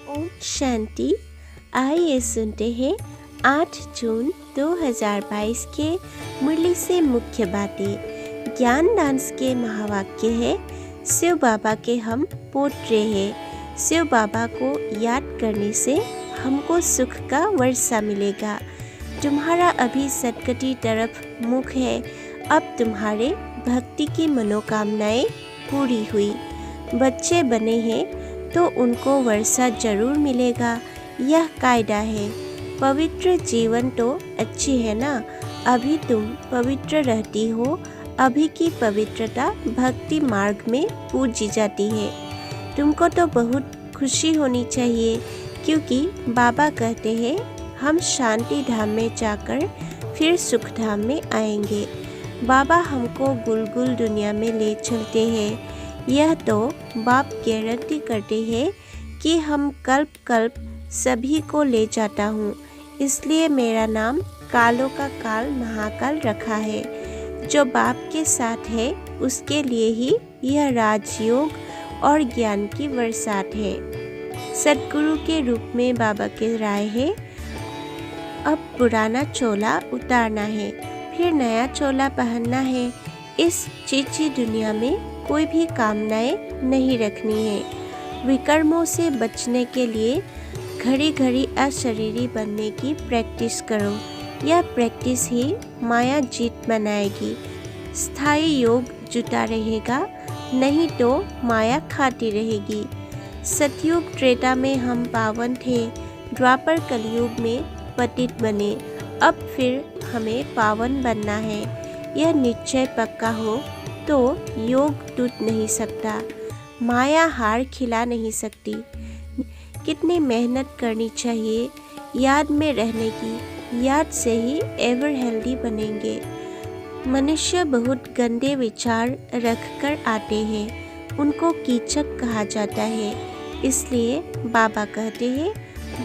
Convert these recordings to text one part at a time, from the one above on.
ओम शांति। आइए सुनते हैं 8 जून 2022 के मुरली से मुख्य बातें। ज्ञान डांस के महावाक्य है, शिव बाबा के हम पोट्रे हैं। शिव बाबा को याद करने से हमको सुख का वर्षा मिलेगा। तुम्हारा अभी सदगति तरफ मुख है, अब तुम्हारे भक्ति की मनोकामनाएं पूरी हुई। बच्चे बने हैं तो उनको वर्षा जरूर मिलेगा, यह कायदा है। पवित्र जीवन तो अच्छी है ना, अभी तुम पवित्र रहती हो। अभी की पवित्रता भक्ति मार्ग में पूजी जाती है। तुमको तो बहुत खुशी होनी चाहिए, क्योंकि बाबा कहते हैं हम शांति धाम में जाकर फिर सुख धाम में आएंगे। बाबा हमको गुलगुल दुनिया में ले चलते हैं। यह तो बाप गारंटी करते हैं कि हम कल्प कल्प सभी को ले जाता हूँ। इसलिए मेरा नाम कालों का काल महाकाल रखा है। जो बाप के साथ है उसके लिए ही यह राजयोग और ज्ञान की बरसात है। सद्गुरु के रूप में बाबा के राय है, अब पुराना चोला उतारना है, फिर नया चोला पहनना है। इस चीची दुनिया में कोई भी कामनाएं नहीं रखनी है। विकर्मों से बचने के लिए घड़ी घड़ी अशरीरी बनने की प्रैक्टिस करो। यह प्रैक्टिस ही माया जीत बनाएगी। स्थायी योग जुटा रहेगा, नहीं तो माया खाती रहेगी। सतयुग त्रेता में हम पावन थे, द्वापर कलयुग में पतित बने। अब फिर हमें पावन बनना है। यह निश्चय पक्का हो तो योग टूट नहीं सकता, माया हार खिला नहीं सकती। कितनी मेहनत करनी चाहिए याद में रहने की, याद से ही एवर हेल्दी बनेंगे। मनुष्य बहुत गंदे विचार रखकर आते हैं, उनको कीचक कहा जाता है। इसलिए बाबा कहते हैं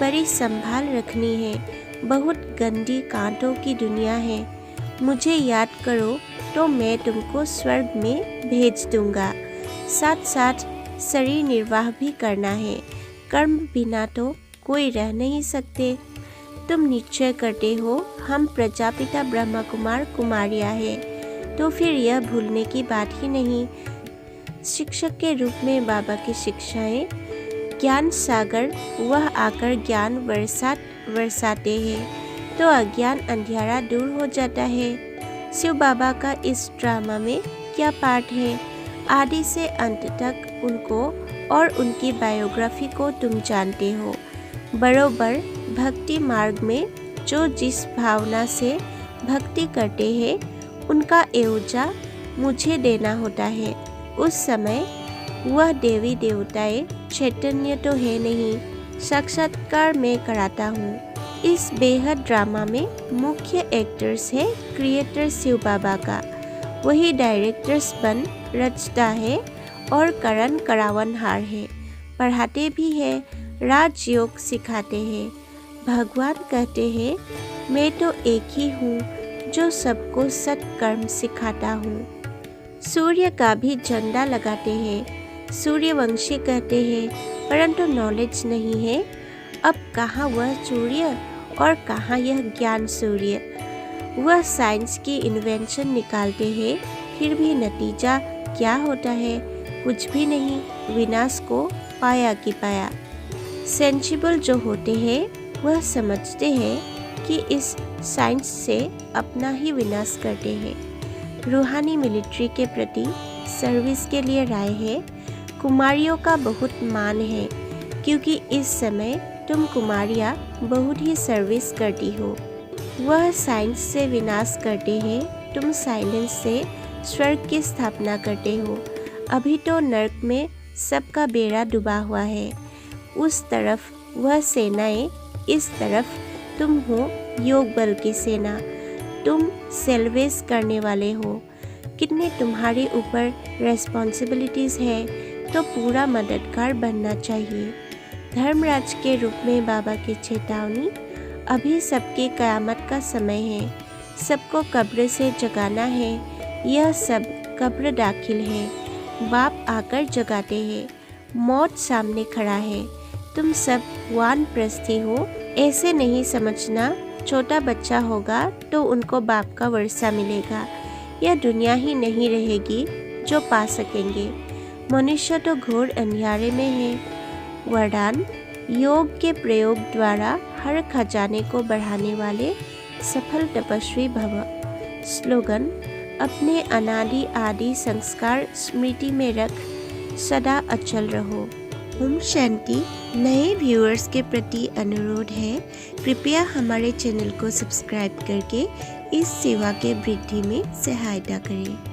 बड़ी संभाल रखनी है, बहुत गंदी कांटों की दुनिया है। मुझे याद करो तो मैं तुमको स्वर्ग में भेज दूंगा। साथ साथ शरीर निर्वाह भी करना है। कर्म बिना तो कोई रह नहीं सकते। तुम निश्चय करते हो हम प्रजापिता ब्रह्मा कुमार कुमारियाँ हैं, तो फिर यह भूलने की बात ही नहीं। शिक्षक के रूप में बाबा की शिक्षाएं, ज्ञान सागर वह आकर ज्ञान बरसाते हैं तो अज्ञान अंधियारा दूर हो जाता है। शिव बाबा का इस ड्रामा में क्या पार्ट है? आदि से अंत तक उनको और उनकी बायोग्राफी को तुम जानते हो। बरोबर भक्ति मार्ग में जो जिस भावना से भक्ति करते हैं उनका एवजा मुझे देना होता है। उस समय वह देवी देवताएं चैतन्य तो है नहीं, साक्षात्कार मैं कराता हूँ। इस बेहद ड्रामा में मुख्य एक्टर्स है क्रिएटर शिव बाबा का। वही डायरेक्टर्स बन रचता है और करण करावनहार है। पढ़ाते भी है, राजयोग सिखाते हैं। भगवान कहते हैं मैं तो एक ही हूँ जो सबको सत्कर्म सिखाता हूँ। सूर्य का भी झंडा लगाते हैं। सूर्यवंशी कहते हैं, परंतु नॉलेज नहीं है। अब कहाँ वह सूर्य और कहाँ यह ज्ञान सूर्य। वह साइंस की इन्वेंशन निकालते हैं, फिर भी नतीजा क्या होता है? कुछ भी नहीं, विनाश को पाया कि पाया। सेंसिबल जो होते हैं वह समझते हैं कि इस साइंस से अपना ही विनाश करते हैं। रूहानी मिलिट्री के प्रति सर्विस के लिए राय है। कुमारियों का बहुत मान है, क्योंकि इस समय तुम कुमारियाँ बहुत ही सर्विस करती हो। वह साइंस से विनाश करते हैं, तुम साइलेंस से स्वर्ग की स्थापना करते हो। अभी तो नर्क में सबका बेड़ा डूबा हुआ है। उस तरफ वह सेनाएं, इस तरफ तुम हो योग बल की सेना। तुम सेल्वेस करने वाले हो। कितनी तुम्हारे ऊपर रेस्पॉन्सिबिलिटीज़ है, तो पूरा मददगार बनना चाहिए। धर्मराज के रूप में बाबा की चेतावनी, अभी सबके क़यामत का समय है। सबको कब्र से जगाना है। यह सब कब्र दाखिल है। बाप आकर जगाते हैं। मौत सामने खड़ा है। तुम सब वानप्रस्थी हो, ऐसे नहीं समझना। छोटा बच्चा होगा तो उनको बाप का वर्षा मिलेगा। यह दुनिया ही नहीं रहेगी जो पा सकेंगे। मनुष्य तो घोर अंधियारे में है। वरदान: योग के प्रयोग द्वारा हर खजाने को बढ़ाने वाले सफल तपस्वी भव। स्लोगन: अपने अनादि आदि संस्कार स्मृति में रख सदा अचल रहो। ओम शांति। नए व्यूअर्स के प्रति अनुरोध है, कृपया हमारे चैनल को सब्सक्राइब करके इस सेवा के वृद्धि में सहायता करें।